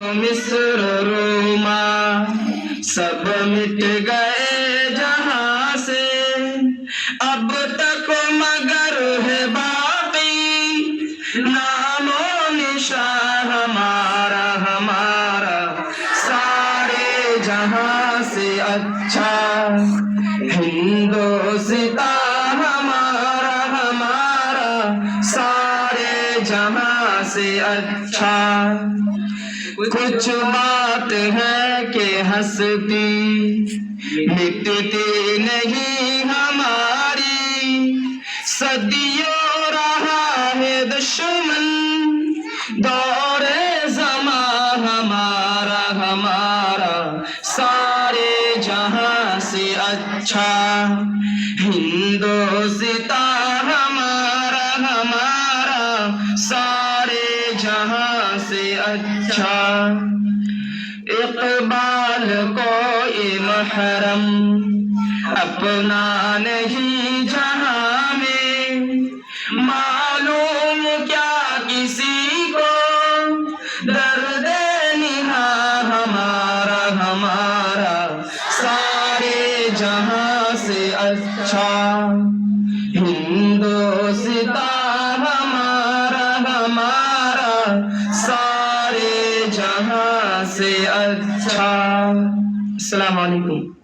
मिस्र रोमा सब मिट गए जहां से, अब तक मगर है बाकी नामो निशान हमारा हमारा सारे जहां से अच्छा हिंदोस्तां हमारा हमारा सारे जहां से अच्छा। कुछ बात है कि हंसती मिटती नहीं हमारी, सदियों रहा है दुश्मन दौरे ज़मा हमारा हमारा सारे जहां से अच्छा हिंदोस्तां हमारा हमारा सारे जहां से अच्छा। इक़बाल कोई महरम अपना नहीं जहां में, मालूम क्या किसी को दर्द निहा हमारा हमारा सारे जहां से अच्छा हिंदोस्तां हमारा हमारा सारे जहां से अच्छा। अस्सलाम वालेकुम।